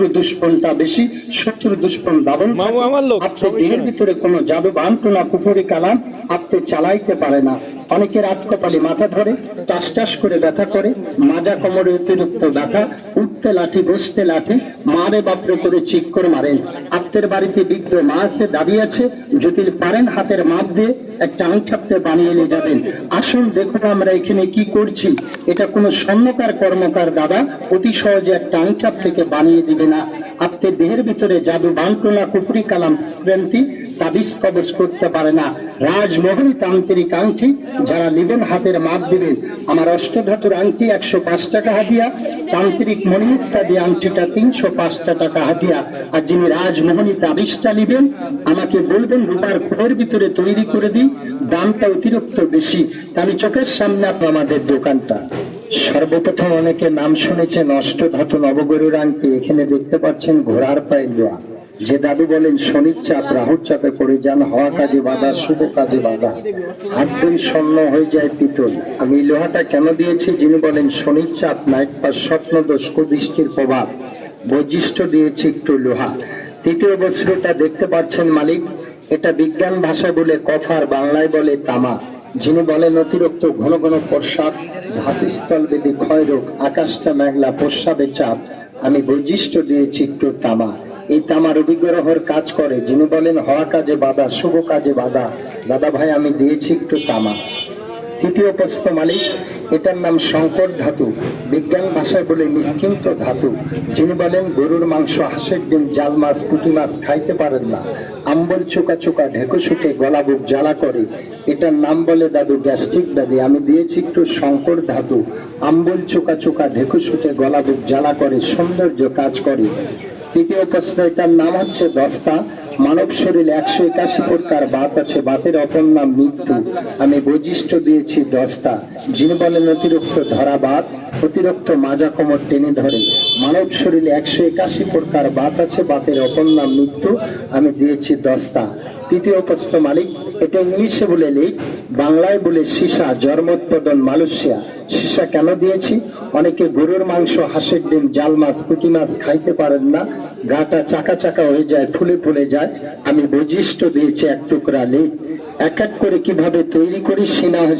শত্রু দুষ্পণটা বেশি, শত্রু দুষ্পণ দাবন। আপনার দেহের ভিতরে কোনো জাদু বান্টনা কুফরি কালাম আপনি চালাইতে পারে না। অনেকের হাত কপালে মাথা ধরে, টাস টাস করে ব্যথা করে, মাজা কোমরে অতিরিক্ত ব্যথা, উঠতে লাঠি বসতে লাঠি, মারে বাপরে করে চিক করে মারেন। আপনার বাড়িতে বৃদ্ধ মা আছে, দাদি আছে, যদি পারেন হাতের মাপ দিয়ে একটা আংটি আপনি বানিয়ে নিয়ে যাবেন। আসুন দেখুন আমরা এখানে কি করছি। এটা কোনো স্বর্ণকার কর্মকার দাদা অতি সহজে একটা আংটি থেকে বানিয়ে দিবে না। আপনার দেহের ভিতরে জাদু বান্টনা কুফরি কালাম প্রেন্তি তাবিজ কবজ করতে পারে না। রাজমোহনী তান্ত্রিক আংটি যারা নেবেন হাতের মাপ দিবেন। আমার অষ্টধাতুর আংটি 105 টাকা হাদিয়া, তান্ত্রিক মণিমুক্তা দিয়ে আংটিটা 305 টাকা হাদিয়া। আর যিনি রাজমোহনী তাবিজটা নেবেন আমাকে বলবেন রূপার খোলের ভিতরে তৈরি করে দিই, দামটা অতিরিক্ত বেশি। তাহলে চোখের সামনে আমাদের দোকানটা। সর্বপ্রথম অনেকে নাম শুনেছেন অষ্টধাতু নবগরুর আংটি। এখানে দেখতে পাচ্ছেন ঘোড়ার পায়ে লোহা। যে দাদু বলেন শনির চাপ রাহুর চাপে পড়ে যান, হওয়া কাজে বাধা, শুভ কাজে বাধা, হাতদিন স্বর্ণ হয়ে যায় পিতল। আমি লোহাটা কেন দিয়েছি? যিনি বলেন শনির চাপ, নাইট পাস, স্বপ্ন দোষ, কুদৃষ্টির প্রভাব, বৈশিষ্ট্য দিয়েছি একটু লোহা। তৃতীয় বস্ত্রটা দেখতে পাচ্ছেন মালিক, এটা বিজ্ঞান ভাষা বলে কফার, বাংলায় বলে তামা। যিনি বলেন অতিরিক্ত ঘন ঘন প্রস্রাব, ধাতুস্থল বেদি ক্ষয় রোগ, আকাশটা মেঘলা, প্রস্রাবে চাপ, আমি বৈশিষ্ট্য দিয়েছি একটু তামা। এই তামার অভিগ্রহর কাজ করে। যিনি বলেন হওয়া কাজে বাধা, শুভ কাজে বাধা, দাদা ভাই আমি দিয়েছি একটু তামা। তৃতীয় প্রশ্ন মালিক, এটার নাম শঙ্কর ধাতু, বিজ্ঞান ভাষায় বলে নিষ্কিন্ত ধাতু। যিনি বলেন গরুর মাংস, হাঁসের ডিম, জাল মাছ, পুঁটি মাছ খাইতে পারেন না, আম্বল চোকা চোকা, ঢেকু শুকে গলা বুক জ্বালা করে, এটার নাম বলে দাদু গ্যাস্ট্রিক ব্যাধি। আমি দিয়েছি একটু শঙ্কর ধাতু, আম্বল চোকা চোকা, ঢেকু শুকে গলা বুক জ্বালা করে, সৌন্দর্য কাজ করে। তৃতীয় প্রশ্ন, এটার নাম হচ্ছে দস্তা। মানব শরীরে 181 প্রকার বাত আছে, বাতের অপর নাম মৃত্যু। আমি বৈশিষ্ট্য দিয়েছি দস্তা। যিনি বলেন অতিরিক্ত ধরা বাত, অতিরিক্ত মাজা কোমর টেনে ধরে। মানব শরীরে 181 প্রকার বাত আছে, বাতের অপর নাম মৃত্যু। আমি দিয়েছি দস্তা। তৃতীয় প্রশ্ন মালিক, এটা ইংলিশে বলে লিক, বাংলায় বলে সীসা, জন্মোৎপাদন মালয়েশিয়া। সীসা কেন দিয়েছি? অনেকে গরুর মাংস, হাঁসের ডিম, জাল মাছ, পুঁটি মাছ খাইতে পারেন না, গাটা চাকা চাকা হয়ে যায়, ফুলে ফুলে যায়। আমি বৈশিষ্ট্য দিয়েছি এক টুকরা লিক। এক এক করে কিভাবে তৈরি করি।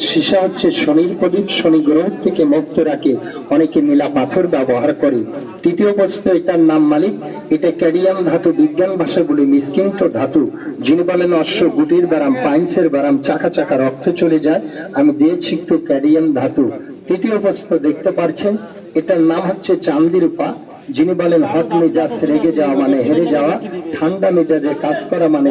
সীসা হচ্ছে শনির প্রদীপ, শনি গ্রহ থেকে মুক্ত রাখে। অনেকে নীলা পাথর ব্যবহার করে। তৃতীয় প্রশ্ন, এটার নাম মালিক, এটা ক্যাডিয়াম ধাতু, বিজ্ঞান ভাষা বলে নিষ্কিন্ত ধাতু। যিনি বলেন অশ্ব গুটির ব্যারাম, পাইন্সের ব্যারাম, চাকা চাকা রক্ত চলে যায়। আমি দিয়েছি একটু ক্যাডিয়াম ধাতু। তৃতীয় প্রশ্ন দেখতে পাচ্ছেন, এটার নাম হচ্ছে চান্দি রূপা। যিনি বলেন হট মেজাজ, রেগে যাওয়া মানে হেরে যাওয়া, ঠান্ডা মেজাজে কাজ করা মানে